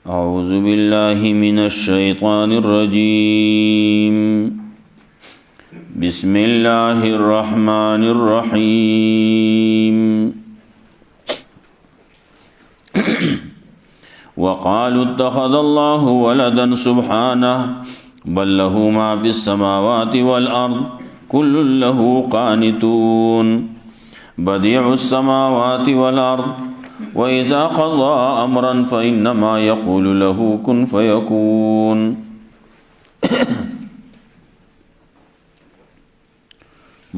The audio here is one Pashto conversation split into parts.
أعوذ بالله من الشيطان الرجيم بسم الله الرحمن الرحيم وقالوا اتخذ الله ولدا سبحانه بل له ما في السماوات والأرض كل له قانتون بديع السماوات والأرض وإذا قضى أمرا فإنما يقول له كن فيكون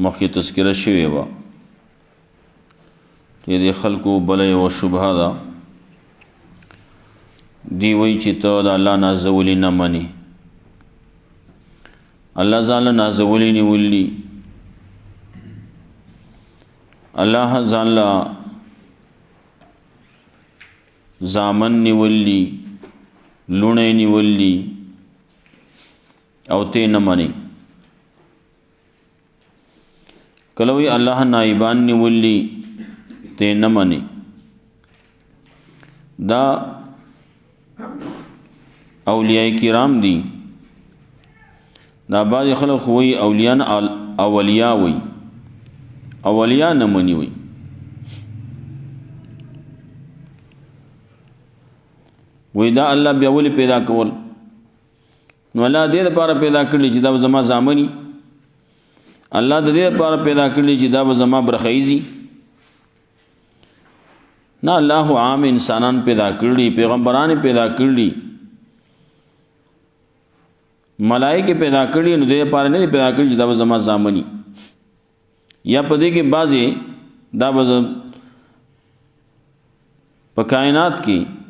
مخی تذکرہ شوی با تیدی خلقو بلی و شبہ دا دی وی چی تو دا اللہ نازولی نمانی اللہ زال نازولی نیولی اللہ زال زامن نیولی لونه نیولی او تے نمانی کلوی اللہ نائبان نیولی تے نمانی دا اولیاء کرام دی دا بعض خلق ہوئی اولیاء اولیاء وی اولیاء نمانی وی وی دا اللہ بیا ولی پیدا کول نو اللہ دې لپاره پیدا کړی چې دا زما زامنی الله د دې لپاره پیدا کړی چې دا زما برخیزی نه الله عام انسانان پیدا کړی پیغمبران پیدا کړی ملائکه پیدا کړی نو دې لپاره نه پیدا کړی چې دا زما زامنی یا پدې کې بعضی دا په کائنات کې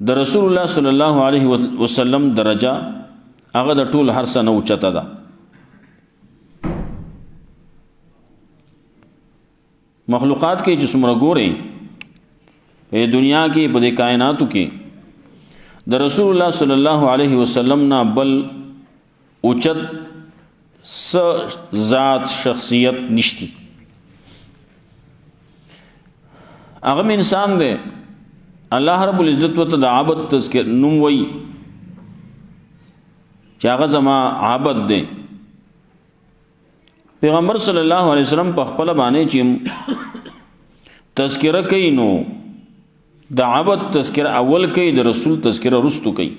د رسول الله صلی الله علیه وسلم درجه هغه د ټول هر څه نه اوچته ده مخلوقات کې چې څومره ګوري په دنیا کې په دې کائناتو کې د رسول الله صلی الله علیه وسلم نه بل اوچت ذات شخصیت نشتی هغه انسان دی الله رب العزت وت د عبادت تذکر نوم وی چې هغه زما عبادت دی پیغمبر صلی الله علیه وسلم په خپل باندې چې تذکرہ کوي نو د عبادت تذکرہ اول کوي د رسول تذکرہ رستو کوي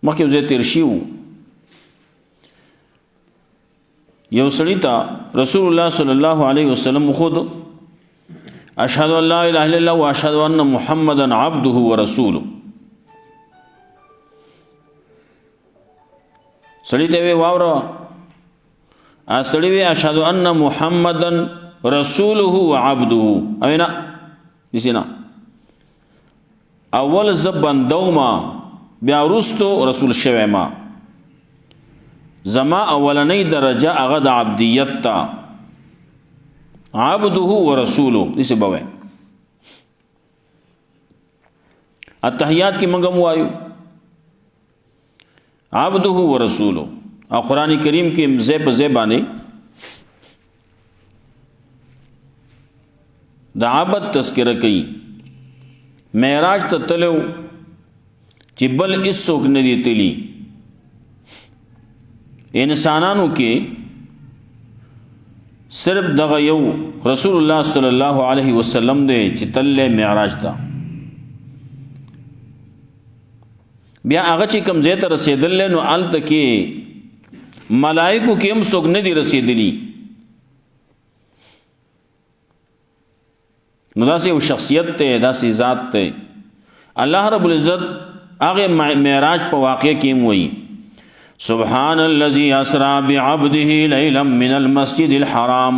مخکې زه تیر شیو یو سړی ته رسول الله صلی الله علیه وسلم خود اشهد ان لا اله الا الله واشهد ان محمدا عبده ورسوله سړی ته وی واوره ا سړی وی اشهد ان محمدا رسوله وعبده اوینا دسینا اول زبندوما بیا ورستو رسول شوی ما زما اولنی درجه هغه د عبدیت تا عبده ورسوله دسی بوي التحیات کی منگم وایو عبده ورسوله او قرآن کریم کی زیب زیبانی دا عبد تذکرہ کئی معراج ته تلو چې بل اسوک ندی تلی انسانانو کې صرف دغه یو رسول الله صلی الله علیه وسلم دې چې تل معراج تا بیا هغه چې کوم ځای ته رسیدل نو الته کې ملائکو کې هم څوک نه دي رسیدلی نو داسې یو شخصیت ته داسې ذات ته الله رب العزت هغه معراج په واقع کې وایي سبحان الذي أسرى بعبده ليلا من المسجد الحرام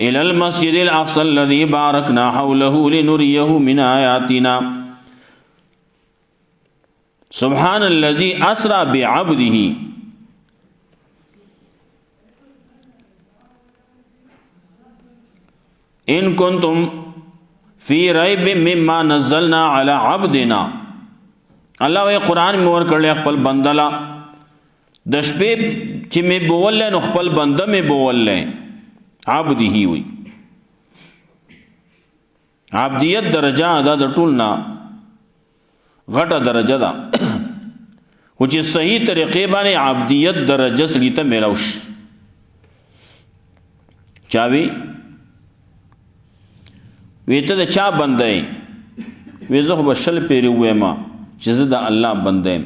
إلى المسجد الأقصى الذي باركنا حوله لنريه من آياتنا سبحان الذي أسرى بعبده إن كنتم في ريب مما نزلنا على عبدنا الله وی قرآن میں ورکړل خپل بندلا د شپې چې مې بول نو خپل بنده مې بول عبده وي عبدیت درجه دا د ټول نه غټه درجه ده خو چې صحیح طریقې باندې عبدیت درجه سړي ته میلاو شي چا وی ته د چا بنده یې وی زه خو به 100 پیرې ووایم چې زه د الله بنده یم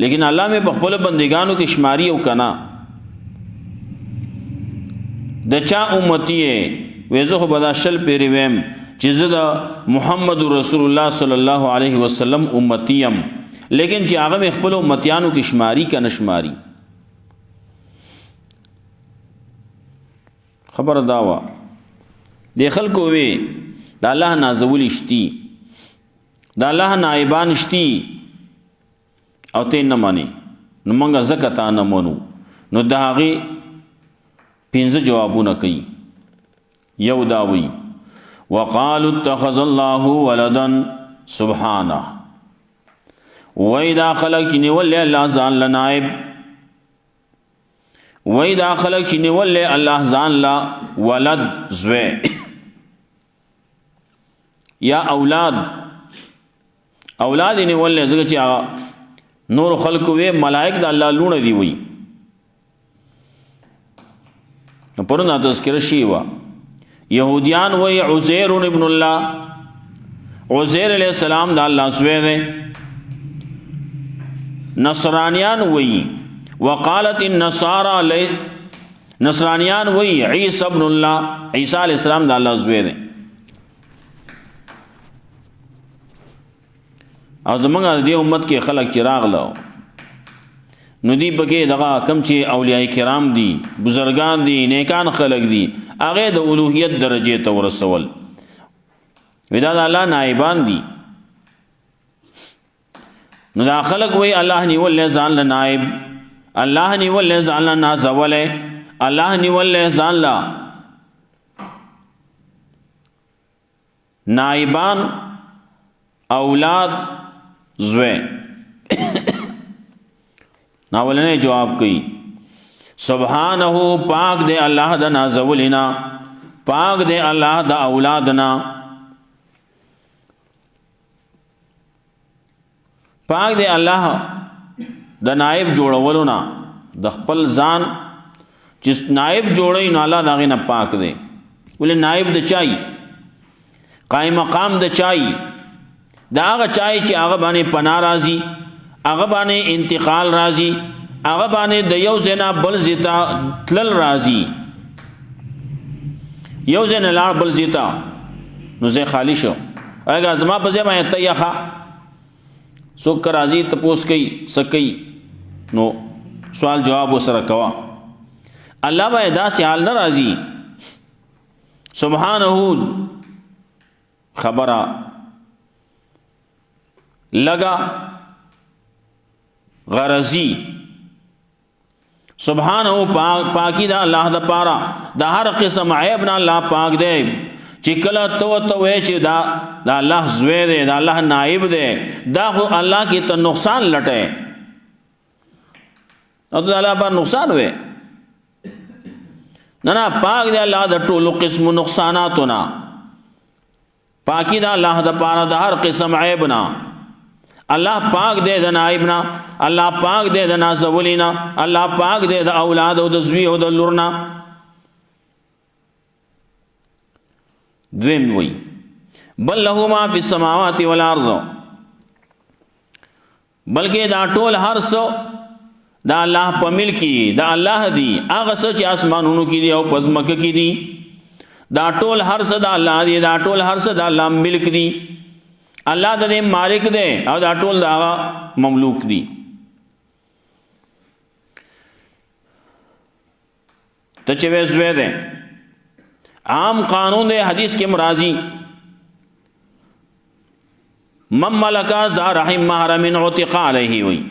لیکن الله مې په خپلو بندګانو کې شماري او که نه د چا امتی یې وی زه خو به دا 100 پیرې ویم چې زه د محمد رسول الله صلی الله علیه وسلم امتی یم لیکن چې هغه مې خپلو امتیانو کې شماري که نه شماري خبره دا وه د خلکو وی د الله نازولی شتي د الله نائبان شتي او ته نه مانی نو موږ ځکه تا نه منو نو د هغې 5 جوابونه کوي یو دا وی وقالوا اتخذ الله ولدا سبحانه وای دا خلق چې نیولې الله ځان له نائب وای دا خلق چې نیولې الله ځان له ولد زوی یا اولاد یې نیولې ځکه چې نور خلق وی ملائک د الله لونه دی وی پرونه تذکر شي وا یهودیان وی عزیر ابن الله عزیر علیہ السلام د الله زوی دی نصرانیان وی وقالت النصارى نصرانیان وی عیسی ابن الله عیسی علیہ السلام د الله زوی دی او زمونږ د دې امت کې خلک چې راغله نو دی پکې دغه کم چې اولیاء کرام دي بزرگان دي نیکان خلک دي هغه د الوهیت درجه ته ورسول ودا د الله نائبان دي نو دا خلق وی الله نیول ځان له نائب الله نیول ځان له نازوله الله نیول ځان له نائبان اولاد زوی ناولنه جواب کوي سبحانه پاک دے الله د نازولینا پاک دے الله د اولادنا پاک دے الله د نائب جوړولونا د خپل ځان چې نائب جوړی نو الله داغه نه پاک دی ولې نائب د چای قائم مقام د چای دا هغه چای چې هغه باندې پناه راځي هغه باندې انتقال راځي هغه باندې د یو زنا بل زیتا تلل راځي یو زنا لار بل زیتا نو زه خالی شو هغه زما په ځای باندې تیخه څوک راځي تپوس کوي سکی نو سوال جواب وسره کوا الله باندې داسې حال نه راځي سبحانه خبره لگا غرضی سبحانه پاکی دا الله دا پارا دا هر قسم عیب نه الله پاک دی چې کله تو وې چې دا الله زوی دی دا الله نائب دی دا خو الله کې ته نقصان لټه او دا الله پر نقصان وې نه پاک دی الله د ټولو قسم نقصاناتونه پاکی دا الله دا پارا دا هر قسم عیب نه الله پاک دے د نائبنا الله پاک دے د نازولینا الله پاک دے د اولاد او د زوی او د لورنا دویم وی بل له ما فی السماوات والارض بلکې دا ټول هر څه دا الله په ملکی دا الله دی هغه څه چې اسمانونو کې دي او پزمکه کې دي دا ټول هر څه دا الله دی دا ټول هر څه دا الله ملک دی الله د دې مالک دی او دا ټول دا مملوک دی ته چې وې ده عام قانون دی حدیث کې مرাজি مم ملکا ذا رحم محرم عتق علیه وی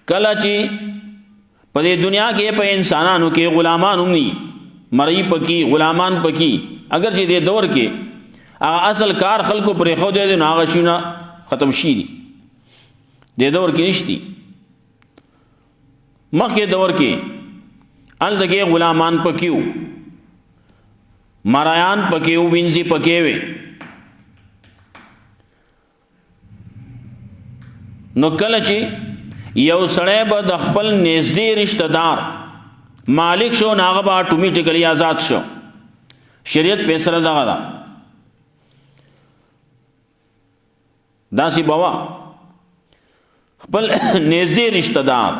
کله چې په دې دنیا کې په انسانانو کې غلامان هم ني مړی پکی غلامان پکی اگر چې دې دور کې هغه اصل کار خلکو پرې خو دې نو هغه شونه ختم شي دې دور کې نشتی مخکې دور کې ال دغه غلامان پکیو مرایان پکې وینځي پکې وي. نو کله چې یو سړی به د خپل نږدې رشتہ دار مالک شو نو هغه به اټومیټیکلی آزاد شو. شریعت فیصله دغه ده. داسې به وه خپل نږدې رشتہ دار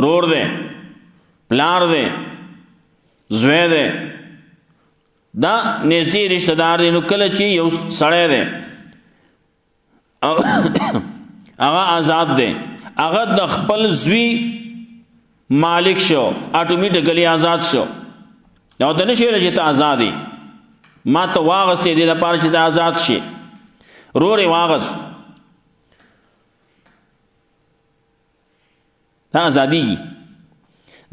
رور دی پلار دی زوی دی دا نږدې رشتہ دار دی. نو کله چې یو سړی دی هغه آزاد دی هغه د خپل زوی مالک شو اټومیټیکلی آزاد شو. نو ته نشي ویلی چې ته آزاد یې ما ته واغستې دې لپاره چې ته آزاد شي. رور یې واغست دا ازادیږي.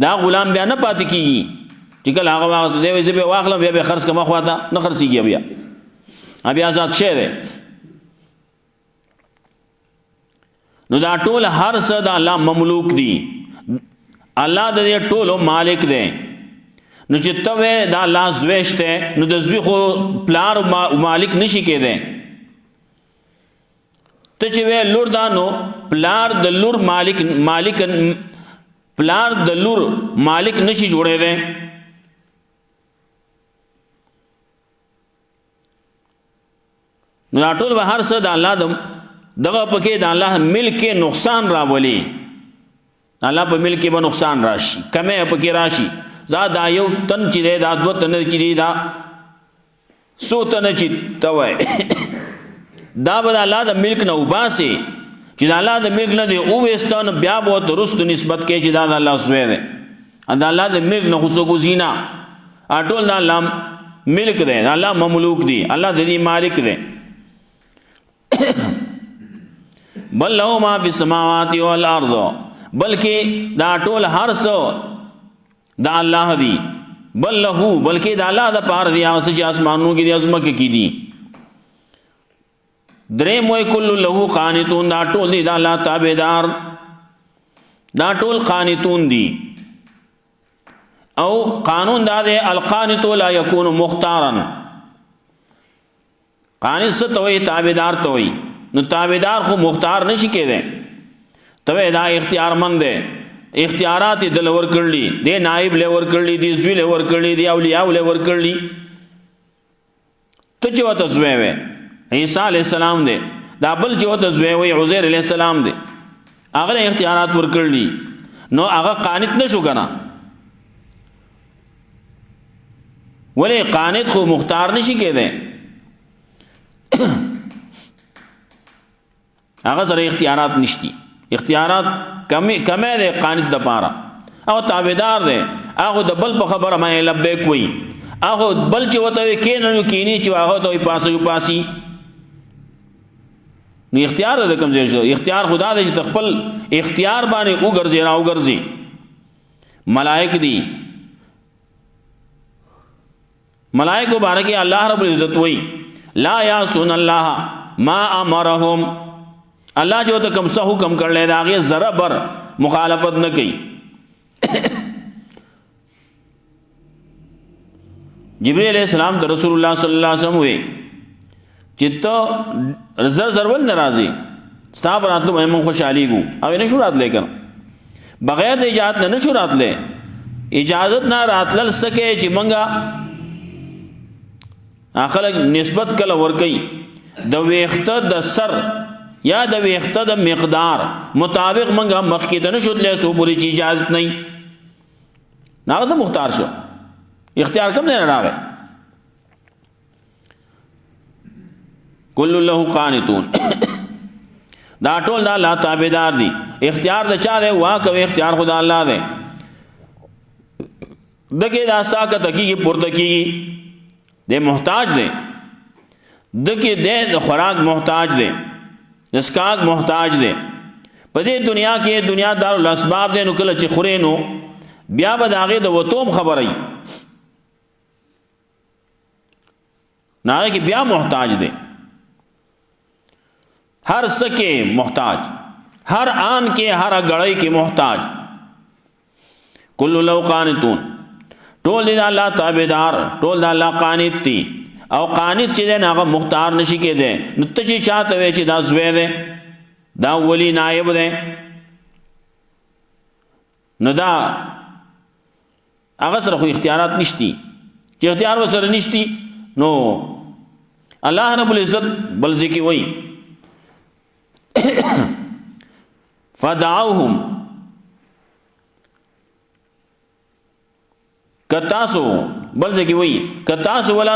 دا غلام بیا نه پاتې کېږي چې کله هغه واغست دی وایي زه به واخلم بیا به خرڅ کړم خواته نه خرڅېږي بیا آزاد شی دی. نو دا ټول هر څه د الله مملوک دي. الله د دې ټولو مالک دی. نو چې ته وې دا الله زوی شته نو د زوی خو پلار مالک نشي کېدی. ته چې وې لور دا نو پلار د لور مالک پلار د لور مالک نشي جوړېدی. نو دا ټول به هر څه د الله دغه پکې د الله ملک کې نقصان راولي. الله په ملک کې به نقصان راشي کمې پکې راشي. دا یو تن چې دی دا دوه تن چې دی دا څو تن چې ته وایې دا به د الله د ملک نه وباسي چې د الله د ملک نه دی وویسته نو بیا به ورته رستو نسبت کوي چې دا د الله زوی دی. د الله د ملک نه خو څوک وځي نه. ټول د الله ملک دی د الله مملوک دی الله د دې مالک دی. بل له ما فی السماوات والارض بلکې دا ټول هر څه د الله دی. بل له بلکې د الله د پاره دی هغه چې اسمانونو کې دي ازمکه کې دي. درې موي کل له قانتون دا ټول دي د الله تابعدار دا ټول قانتون دي. او قانون دا دی القانت لا يكون مختارا. قانت څه ته وایي تابعدار ته وایي. نو تابعدار خو مختار نشي کېدی. ته دا اختیار مند دی اختیارات دل ور کړلی دی نائب له ور کړلی دی زوی له ور کړلی دی اولیاء له ور کړلی. ته چې وته زوی وې عیسی علیہ السلام دی دا بل چې وته زوی وې عزیر علیہ السلام دی هغه اختیارات ور کړلی نو هغه قانت نشو کنه. ولی قانت خو مختار نشي کېدی. هغه سره اختیارات نشتی. اختیارات کمې دی قانت د پاره او تابعدار دی. هغه د بل په خبره باندې لبیک وایي. هغه بل چې ورته وایي کښېنه نو کښېني چې هغه ته وایي پاسه پاسي. نو اختیار د کوم ځای شو؟ اختیار خدا دی چې خپل اختیار باندې وګرځي را وګرځي. ملائک دي ملائکو بارکه الله رب العزت وایي لا یعصون الله ما امرهم. الله جو ته کوم څه حکم کړل دا هغه ذره بر مخالفت نه کوي. جبرئیل علیہ السلام ته رسول الله صلی الله علیه وسلم وی چې ته زر ول ناراضي ستا پر راتلو مې خوشحالي ګو او نه شو راتلې کړه بغیر د اجازه نه شو راتلې. اجازت نه راتلل سکے چې منګه اخلک نسبت کله ور کوي د ویخته د سر یا د ویخته د مقدار مطابق منګه مخکې د نشو تلې سو پوری چی اجازه نه ناغه مختار شو. اختیار کوم نه راغی. کل له قانتون دا ټول دا الله تابعدار دي. اختیار د چا دی وا کوي اختیار خدا الله دی. دغه دا ساکت کی پورته کی د محتاج دی دغه د خوراک محتاج دی اسکاک محتاج دی. په دې دنیا کې دنیا دار الاسباب دی نو کله چې خوري نو بیا به داغه د وتوم خبرای نه کې بیا محتاج دی. ہر سکے محتاج ہر آن کے ہر گڑائی کے محتاج. کل لو قانتون ټول د الله تابعدار، ټول د الله قانت دي. او قانت چې دی هغه مختار نشي کېدی. نو ته چې چاته وایې چې دا زوی دی، دا ولی نایب دی، نو دا هغه سره خو اختیارات نشتی. چې اختیار ورسره نشتی نو الله رب العزت بل ځای کې وایي فدعوهم، کتاسو بل ځای کې وایي کتاسو ولا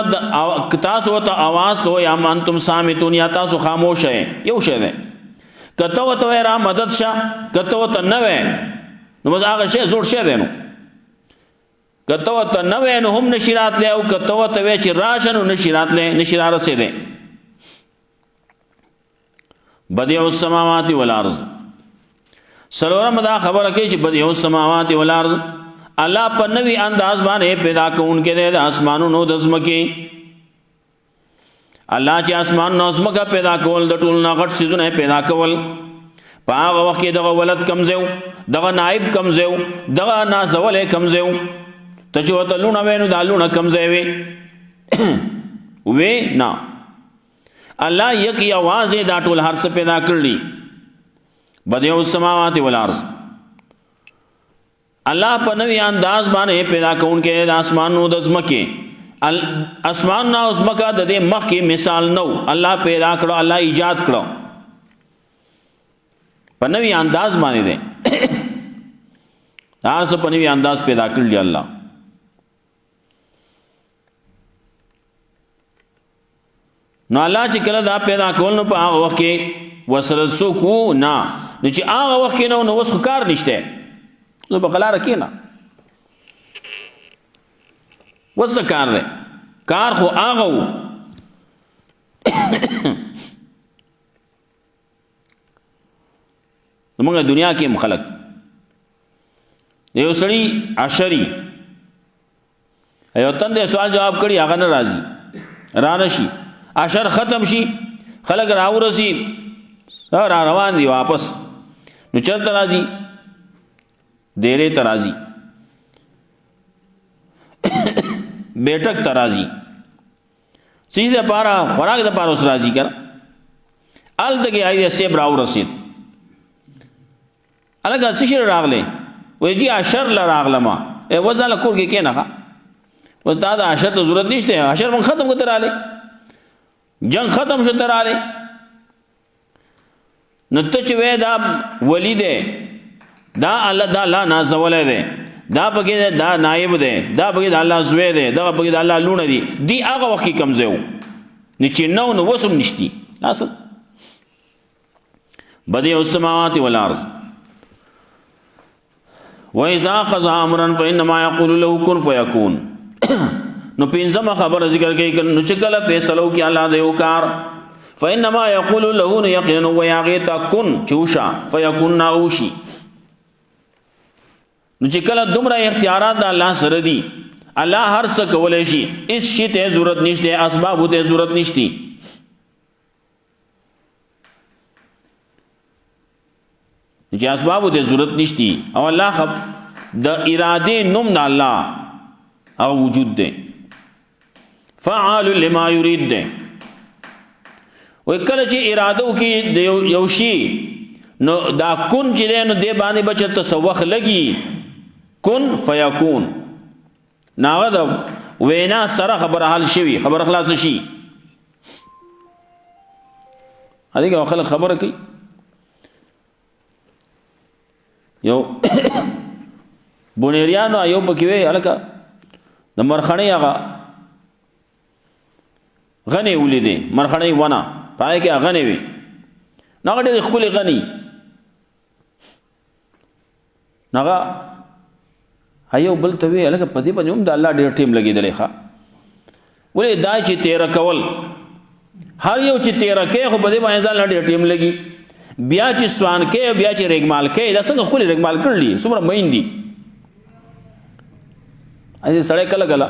کتاسو ته आवाज کوئ ام انتم صامتون، یا تاسو خاموش یې. یو شی دی کته وته را مدد شه، کته وته نه وې نو بس هغه شی زوړ شی دی. نو کته وته نه وې نو هم نشي راتلی، او کته وته وې چې راشه نو نشي راتلی، نشي را رسېدی. بدیع السماوات والارض، څلورم دا خبره کوي چې بدیع السماوات والارض الله په نوی انداز باندې پیدا کوونکی دی د اسمانونو د ځمکې. الله چې اسمان نو ځمکه پیدا کول، د ټولو نه غټ څیزونه پیدا کول، په هغه وخت کې دغه ولد کم ځای و، دغه نایب کم ځای و، دغه نازولی کم ځای و. ته چې ورته لوڼه وې نو دا لوڼه کم ځای وې وې نه. الله یک یوازې دا ټول هر څه پیدا کړي. بدیع السماوات والارض، الله په نوی انداز باندې پیدا کوونکی د اسمانونو د ځمکې. اسمانونه او ځمکه د دې مخکې مثال نو، الله پیدا کړو، الله ایجاد کړو، په نوی انداز باندې دی. هر څه په نوی انداز پیدا کړل دی الله. نو الله چې کله دا پیدا کول نو په هغه وخت کې وسره څوک وو نه، نو چې هغه وخت کې نو اوس خو کار نشته، نو په قلاره کېنه اوس څه کار دی؟ کار خو هغه وو. زمونږ دنیا کې هم خلک یو سړي عشري یو تن دی سوال جواب کړي، هغه نه راځي، را نشي، عشر ختم شي، خلک راورسي، را روان دي واپس. نو چرته راځي؟ دیرې ته راځي، بیٹک ته راځي، څه دپاره؟ خوراک دپاره اوس راځي که نه. هلته کې آی صاحب راورسېد، هلکه څه شی راغلی؟ وایي جي عشر له راغلمه. اوس ځاله کور کې کښېنه ښه، اوس تا د عشر ته ضرورت نشته، عشر موږ ختم کړو ته رالی، جنگ ختم شو ته رالی. نو ته چې وایې دا ولی دی، دا الله نازولی دی، دا پکې دا نایب دی، دا پکې د الله زوی دی، دغه پکې د الله لوڼه دي، دی هغه وخت کې کم ځای و. نو چې نو نو اوس هم نشتي. اصل بدیع السماوات والارض وإذا قضى أمرا فإنما يقول له كن فيكون. نو پنځمه خبره ذکر کوي، نو چې کله فیصله وکړي الله د یو کار، فإنما يقول له، نو یقینا وایي هغې ته کن چې وشه، فیکون هغه وشي. نو چې کله دومره اختیارات د الله سره دي، الله هر څه کولی شي، هېڅ شي ته ضرورت نشته، اسبابو ته ضرورت نشته. چې اسبابو ته ضرورت نشته، او الله د ارادې نوم د الله هغه وجود دی، فعال لما یرید دی. وی کله چې اراده وکړي د یو شي، نو دا کن چې دی نو دې باندې به چېرته څه وخت لګي، کن فیکون. نو هغه د وینا سره خبره حل شوي، خبره خلاصه شي. هدې کې خلک خبره کوي، یو بونیریانو یو پکې وی هلکه د مرخڼۍ هغه غنې ولیدې، مرخڼۍ ونه په هغې کې غنې وي، نو هغه ډېرې ښکلې غنې، نو هغه یو بل ته وی هلکه په دې باندې هم د الله ډېر ټیم لګېدلی ښه، ولې دا چې تېره کول، هر یو چې تېره کوي خو په دې باندې ځان له ډېر ټیم لګي، بیا چې سوان کوي، بیا چې رګمال کوي، دا څنګه ښکلې رګمال کړلي، څومره مین دي. سړی کله کله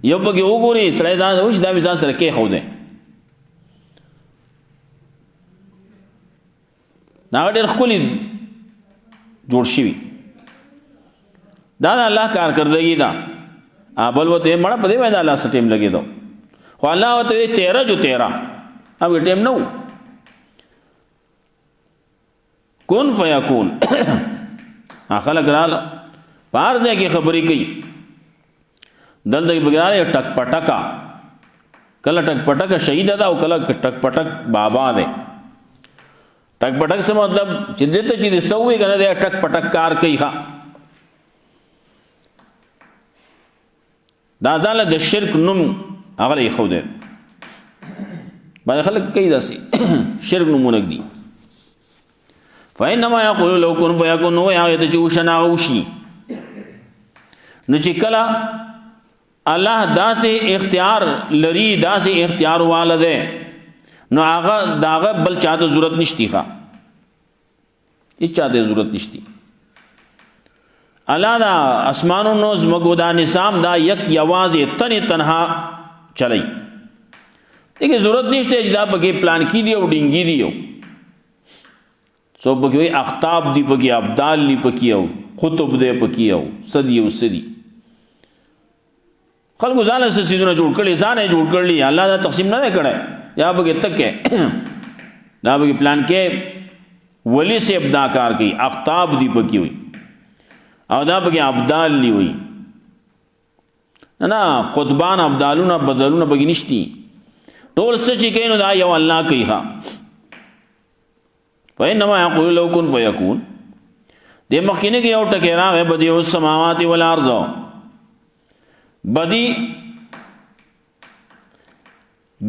یو پکې وګوري، سړی ځان وایي دا مې ځان سره کېښودی، هغه ډېر ښکلي جوړ شوي. دا د الله کارکردګي ده. بل وته مړه په دې باندې الله سره ټیم لګېدو خو الله وته 13 جو 13 او ټیم نو کون فیکون خلق رااله بار ځای کې خبرې کوي دلته بګراله ټک پټکا کله ټک پټکا شهید ده او کله ټک پټک بابا ده ټک پټک څه مطلب چې دته چې سوې کنه ده ټک پټک کار کوي ښا دا ځاله د شرک نوم هغه یې خو ده باندې خلک کوي داسي شرک نومونه دي فإنما يقول لو كن فيكون نو یا ته چې وشنا وشي نو چې کله الله داسې اختیار لري داسې اختیار والده نو هغه داغه بل چاته ضرورت نشتی ښا هیڅ چاته ضرورت نشتی الله دا اسمانو نو زمګو دا نظام دا یک یوازې تنها چلای دغه ضرورت نشته چې دا بګي پلان کی دی او ډینګی دی سو بګي اقطاب دی بګي ابدال دی پکیو خطب دی پکیو صدیو صدی خلکو ځان له سيزونه جوړ کړي ځان یې جوړ کړلی الله دا تقسیم نه کړي یا بګي تکه دا بګي پلان کې ولی سے ابدا کار کوي اقطاب دی پکیوي او دا بګي ابدال لی وي نه قطبان ابدالونه بدلونه بګي نشتی ټول څه چې کینو دا یو الله کوي ها فإنما يقول لو كن فيكون دې مخکینه کې یو ټکی راغی بدیع السماوات والارض بدی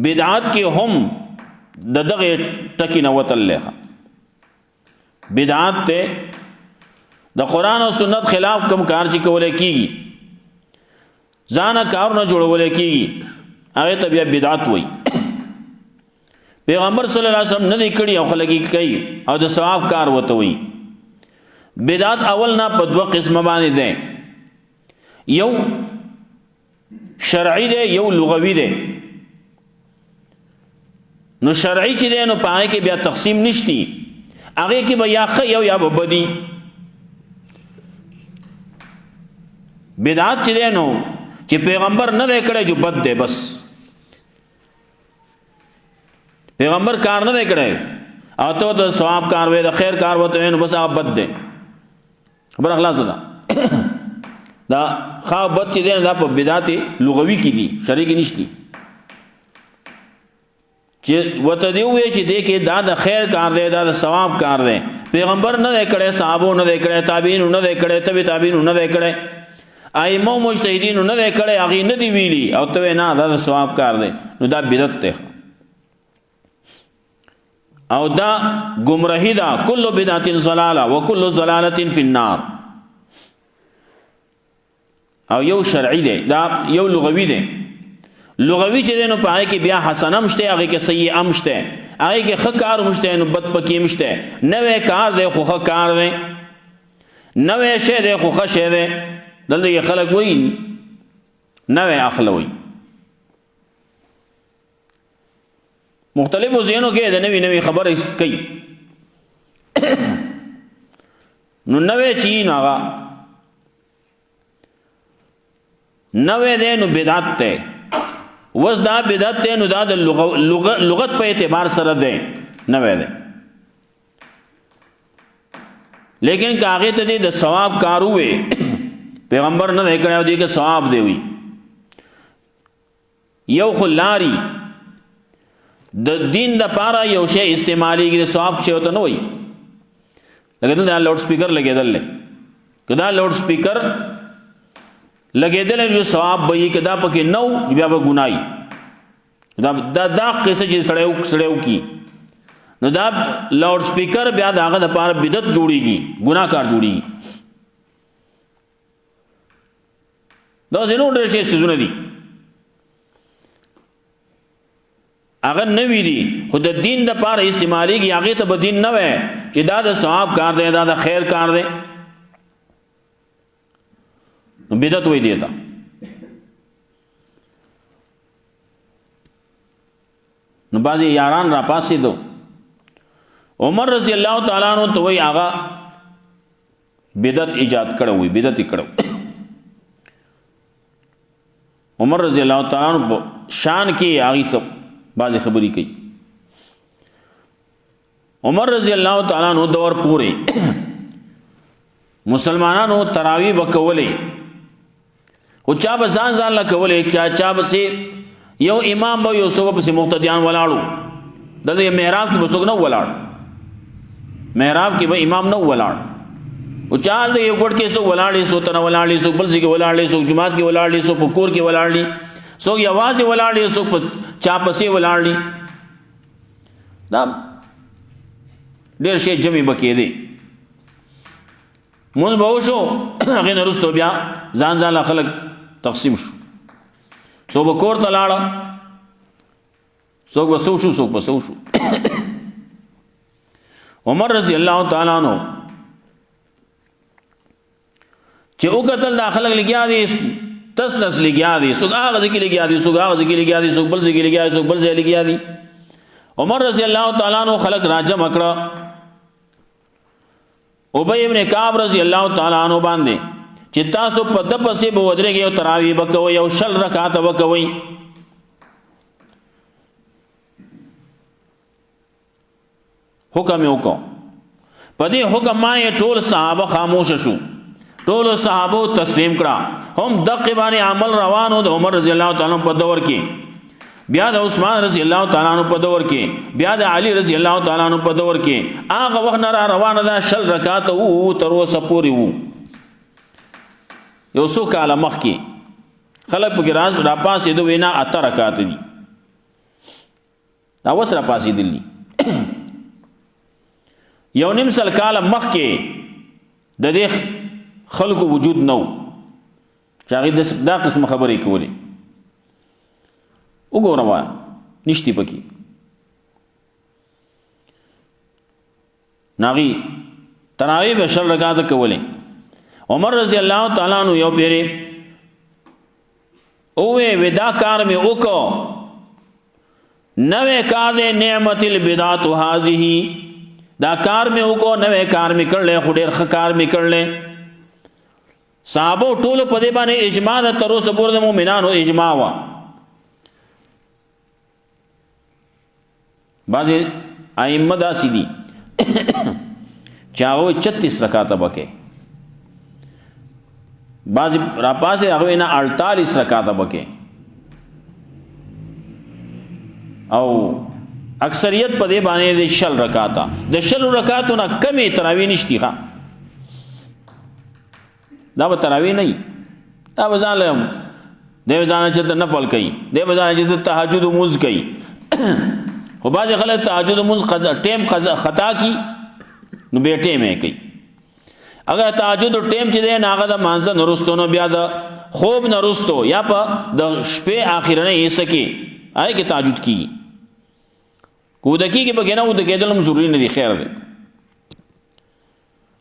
بدعات کې هم دغه ټکی نه وتل له بدعات ته د قران او سنت خلاف کوم کار چې کولای کیږي ځان کار نه جوړول کیږي هغه ته بیا بدعت وایي پیغمبر صلی الله علیه وسلم نه کړي او خلګي کوي او د ثواب کار وته وایي بدعت اول نه په دوه قسمه باندې ده یو شرعي ده یو لغوي ده نو شرعي چې ده نو پای کې بیا تقسیم نشتی هغه کې به یا خ یو یا بدی بدعت چې ده نو چې پیغمبر نه ده کړي جو بد ده بس پیغمبر کار نه کړي او ته د ثواب کار وې د خیر کار وته نو بس هغه بد ده خبر اخلاص ده دا خا بد چې ده دا په بدعت لغوي کې دي شرعي کې نشتی چې وته دی وې چې دې کې دا د خیر کار ده دا د ثواب کار ده پیغمبر نه کړي صحابو نه کړي تابعین نه کړي تبع تابعین نه کړي ائمه مجتهدین نه کړي هغه نه دی ویلي او ته نه دا د ثواب کار ده نو دا بدعت ده او دا گمراهی دا کل بدعت ضلاله وکل ضلاله فی النار او یو شرعی دی دا یو لغوی دی لغوی چې نو پای کې بیا حسنه مشته هغه کې سیئه مشته هغه کې ښه کار مشته نو بد پکې مشته نوې کار دی خو ښه کار دی نوې شی دی خو ښه شی دی دلته خلک وایي نوې اخلوي مختلفو ذهنو کې د نوې نوې خبرې کوي نو نوې چی نه هغه نوې ده نو بدعت ته وس دا بدعت ته نو دا د لغت په اعتبار سره ده نوې ده لیکن کاغه ته د ثواب کار وې پیغمبر نه کړو دی کې ثواب دی وي یو خلاری د دین د پاره یو شی استعمالي کې ثواب شي وته نه وي لګیدل دا لاوډ سپیکر لګیدل کدا لاوډ سپیکر لګیدل جو ثواب به کدا پکې نو بیا به ګناي دا قصه چې سړیو کی نو دا لاوډ سپیکر بیا داغه د پاره بدعت جوړيږي ګناکار جوړيږي دا زینو ډېر شي سيزونه دي اگر نوی دی خود دین د پاره استعمالي کی هغه ته بدین نه وای چې دا د ثواب کار دی دا د خیر کار دی بدعت وای دیتا نو بازي یاران را پاسې دو عمر رضی الله تعالی عنہ ته وای هغه بدعت ایجاد کړو وای بدعت کړو عمر رضی الله تعالی عنہ شان کې هغه سب بعض خبرې کوي. عمر رضی الله تعالی عنہ دور پورې مسلمانانو تراویح وکولې، او چا به ځان ځان لا کولې، چا به سي یو امام به یو څو په مقتدیان ولاړو، دغه محراب کې وسوګ نه ولاړ، محراب کې به امام نه ولاړ، او چال د یو ګډ کې سو ولاړې، سو تن ولاړې، سو بل ځای کې ولاړې، سو جمعات کې ولاړې، سو په کور کې ولاړې، سو یوازې ولاړې، سو په چا پسې ولاړې. دا ډېر شی جمع بکې دي. مونږ به وشو هغې نه وروسته بیا ځان ځان له خلک تقسیم شو، څوک به کور ته لاړه، څوک به سو شو، څوک به سو شو. عمر رضی الله تعالی عنہ چې وکتل دا خلک لګیا دي، تس لګیا دي، څوک هغه ځای کې لګیا دي، څوک هغه ځای کې لګیا دي، څوک بل ځای کې لګیا دي، څوک بل ځای لګیا دي. عمر رضی الله تعالی عنہ خلق راجم کړه. ابی ابن کعب رضی الله تعالی عنہ باندې چې تاسو په د پسې به ودرېږئ او تراویح به کوئ او 20 رکعاته به کوئ. حکم یې وکړو. په دې حکم باندې ټول صحابه خاموش شو، ټول صحابه تسلیم کړه. هم دقه باندې عمل روانو د عمر رضی الله تعالی عنہ په دور کې، بیا د عثمان رضی الله تعالی عنہ په دور کې، بیا د علی رضی الله تعالی عنہ په دور کې. هغه وخت نه را روانه ده 20 رکعات وو تر اوسه پورې وو. یو څو کاله مخکې خلک پکې را پاسېدو، وینا 8 رکعات دي، دا اوس را پاسېدلي. یو نیم سل کاله مخکې د دې خلکو وجود نو چې هغې دا قسم خبرې کولې. وګوره وایه نشتی پکې ناغي تراویح به 20 رکعاته کولې. عمر رضی الله تعالی عنہ یو پیری اوه ودا کار میں وکړو، نوې کار دې نعمت البدعۃ هذه، دا کار میں وکړو، نوې کار میں کړلې، خو ډېر ښه کار میں کړلې. صحابه ټول په دې باندې اجماع ده، تر اوسه پورې د مؤمنانو اجماع وه. بعضې ائمه داسې دي چې هغوی 36 رکعاته به کوي، بعضې راپاسې هغوی نه 48 رکعاته به کوي، او اکثریت په دې باندې د 20 رکعاته. د 20 رکعاتو نه کمې تراویح نشتی ښه، دا به تراویح نه وي، دا به ځان له دی به ځان چې ته نفل کوي، دی به ځان چې ته تهجد لمونځ کوي. خو بعضې خلک تهجد لمونځ ټیم خطا کی نو بیا ټیم یې کوي. اگر تهجد ټیم چې دی نه هغه د مانځه نه وروستو، نو بیا د خوب نه وروستو یا په د شپې آخرنۍ حصه کې هغې کې تهجد کېږي. که وده کېږي پکې نه، وده کېدل هم ضروري نه دي، خیر دی.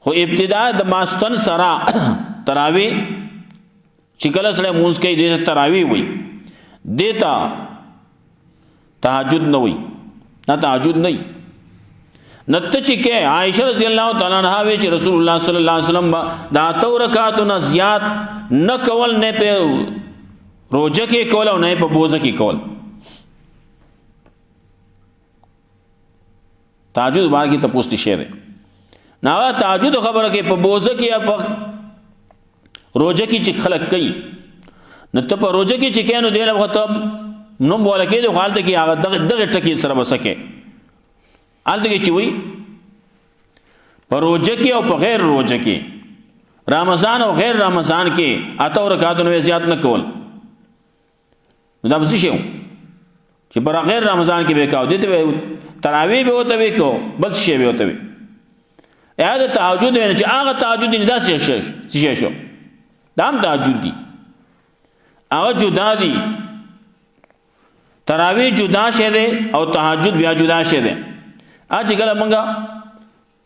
خو ابتدا د ماستن سره تراویح چې کله سړی لمونځ کوي دې ته تراویح وایي، دې ته تهجد نه وایي، نه تهجد نه وي. نه ته چې کې عایشه رضی الله تعالی عنها وی چې رسول الله صلی الله علیه وسلم دا 8 رکعاتو نه زیات نه کول، نه په روزه کې کول او نه په بوزه کې کول. تهجد باندې ته پوښتنه شوه نه، تهجد خبره کې په بوزه کې یا په روزه کې چې خلک کوي، نو ته په روزه کې چې کینو دی له وخت نو بوله کې د حالت کې هغه دغه ټکی سره وسکه حالت کې چې وي په روزه کې او په غیر روزه کې، رمضان او غیر رمضان کې 8 رکعاتو نه زیات نه کول. نو دا څه شی چې پر غیر رمضان کې به کاو دي ته تراویح به وته وکاو، بل شی به وته وي. یا د تهجد نه چې هغه تهجد نه داسې شي شو، دا هم تهجد دي، هغه جدا دي. تراویح جدا شه ده او تهجد بیا جدا شه ده. اج کله منګه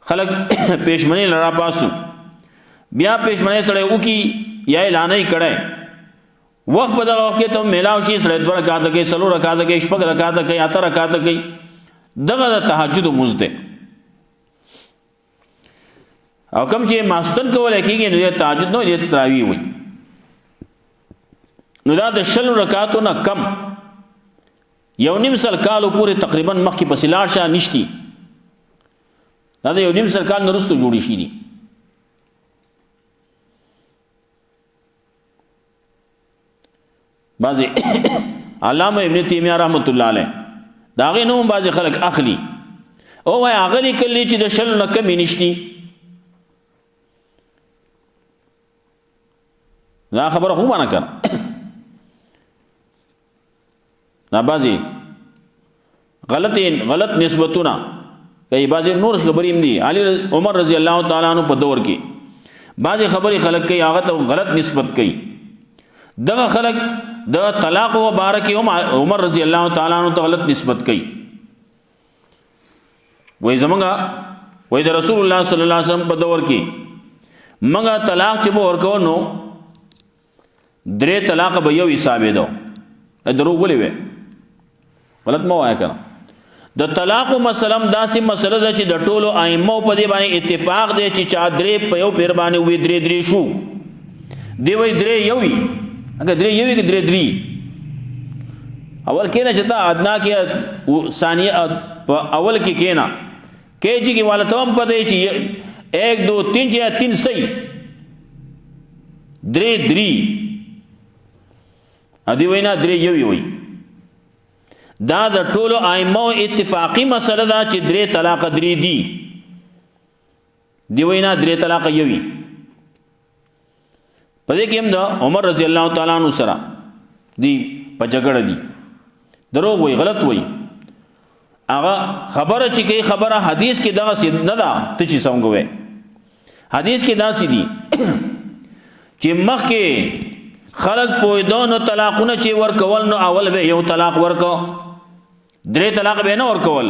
خلک پېشمنی لرا پاسو، بیا پېشمنی سره وکي یا اعلان یې کړه، وخت په دغه وخت ته میلاو شي سره 2 رکعاته کوي، 3 رکعاته کوي، 4 رکعاته کوي، 8 رکعاته کوي، دغه تهجد لمونځ ده. او کوم چې ماستن کول کېږي نو تهجد نه، دې تراویح وي. نو دا د 100 رکعاتو نه کم یو نیم سل کالو پورې تقریبا مخکې پسې لاړ شه نشتی دا د یو نیم سل کال نه وروسته جوړې شي دي بعضې علامه ابن تیمیه رحمت الله علیه د هغې نوم بعضې خلک اخلي او وایي هغه لیکلی چې د 100 نه کمې نشتي دا خبره خو مانه کړه دا بعضې غلط نسبتونه کوي بعضې نور خبرې هم دي علي عمر رضی الله تعالی عنہ په دور کې بعضې خبرې خلک کوي هغه ته غلط نسبت کوي دغه خلک د طلاق و باره کې عمر رضی الله تعالی عنہ ته غلط نسبت کوي وایي زمونږ وایي د رسول الله صلی الله علیه وسلم په دور کې مونږ طلاق چې به ورکو نو 3 طلاق به یو حسابېدو دروغ ولې وی غلط مه وایه که نه د طلاقو مسله هم داسې مسله ده چې د ټولو ائمو په دې باندې اتفاق دی چې چا 3 په یو پیر باندې وي 3 شو دی وایي 3 یو وي اگر 3 یو وي که 3 اول کېنه چې تا ادنا کې ثانیه په اول کې کېنه کې چې کې والا ته هم پته چې 1 2 3 چې 3 صحیح 3 ادي وینا 3 یو وي دا د ټولو ائمو اتفاقی مسله ده چې 3 طلاق 3 دي دی وینا 3 طلاق یو وي په دې کې هم د عمر رضی الله تعالی عنہ سره دی په جګړه دي دروغ وي غلط وي هغه خبره چې کوي خبره حدیث کې دغه سید نه ده ته چې څنګه وي حدیث کې دا سیدي چې مخکې خلق پویدونو طلاقونه چې ورکول نو اول به یو طلاق ورکو 3 طلاق به نه ورکول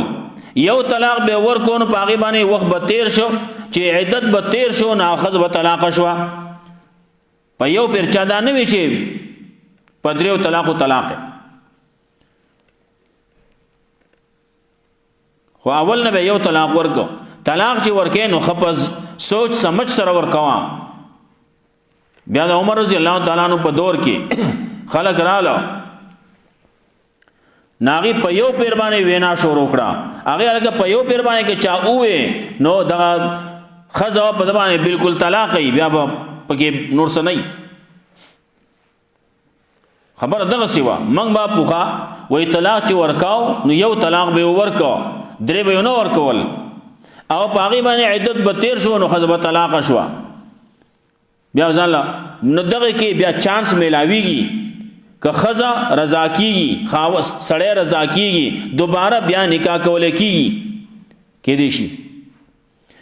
یو طلاق به ورکو نو پاغي باندې وخت به تیر شو چې عدت به تیر شو نه اخذ به طلاق شو په یو پیر چا دا نه وی چې په 3 طلاق خو اول نه به یو طلاق ورکو طلاق چې ورکې نو خپز سوچ سمجھ سره ورکوا بیا د عمر رضی الله تعالی عنہ په دور کې خلق رااله ناغي په یو پیر باندې وینا شروع کړه هغه هغه په یو پیر باندې کې چا اوه نو دغه خزا په باندې بالکل طلاق ای بیا پکې نور څه نه خبر دغه سیوا منګ با پوخا وې طلاق چې ورکاو نو یو طلاق به ورکاو 3 به نه ورکول او پاغي باندې عدت به تیر شو نو خزا به طلاق شو بیا ځاله نو دغه کې بیا چانس ملاويږي که خزا رضا کیږي خاوس سړی رضا کیږي دوباره بیا نکاح کول کیږي کې دي شي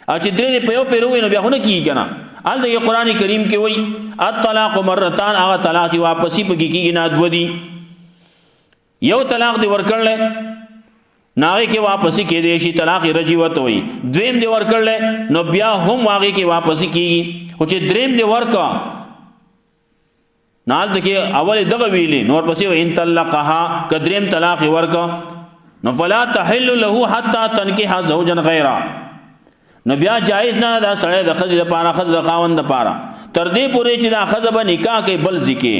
او چې 3 په یو پیروي نو بیا هونه کیږي کنه الته قرآن کریم کې وایي الطلاق مرتان هغه طلاق دی واپسی پکې کیږي نه دودي یو طلاق دی ورکړل ناغه کې واپسی کې دی شي طلاق رجیوت وایي دویم دی ورکړل نو بیا هم واغې کې واپسی کیږي خو چې دریم دی ورکا نال دکې اول دغه ویلې نور پسې ان طلقها کدریم طلاق ورکا نو فلا تحل له حتى تنكح زوجا غيره نو بیا جایز نه دا سړی د خځې لپاره خځه د خاوند لپاره تر دې پورې چې دا خځه به نکاح کوي بل ځکه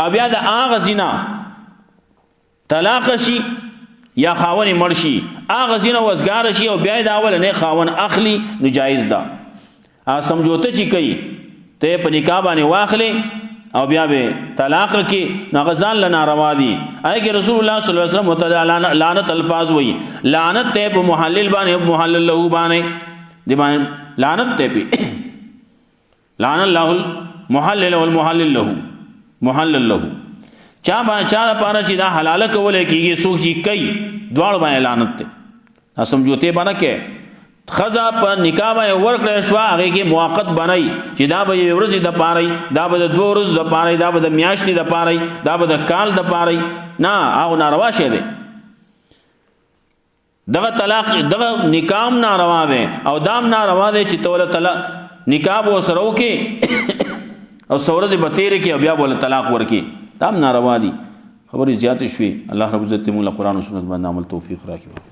او بیا د هغه زینا طلاق شي یا خاون مړ شي هغه زینا وزګار شي او بیا دا اول نه خاون اخلي نو جایز ده سمجھوته چې کوي ته په نکاح باندې واخلې او بیا به طلاق کې نغزان لنا روا دي اګه رسول الله صلی الله علیه وسلم متعالی لعنت الفاظ وی لعنت ته په محلل باندې محلل له باندې دی باندې لعنت ته پی لعن الله المحلل والمحلل له محلل له چا پاره چې دا حلاله کول کیږي سوق چې کوي دواړو باندې لعنت ته سمجھوته باندې کې خزا په نکاح باندې ورکړې شو هغه کې موقت بنای چې دا به یو ورځ د پاره دا به 2 ورځې د پاره دا به د میاشتې د پاره دا به د کال د پاره نه او ناروا شه دی دغه طلاق دغه نکاح ناروا دی او دام ناروا دی چې توله طلاق نکاح و سره وکي او سورځ به تیر کې او بیا بوله طلاق ورکی دام ناروا دی خبرې زیات شوي الله رب عزت موږ قرآن او سنت باندې عمل توفیق راکړي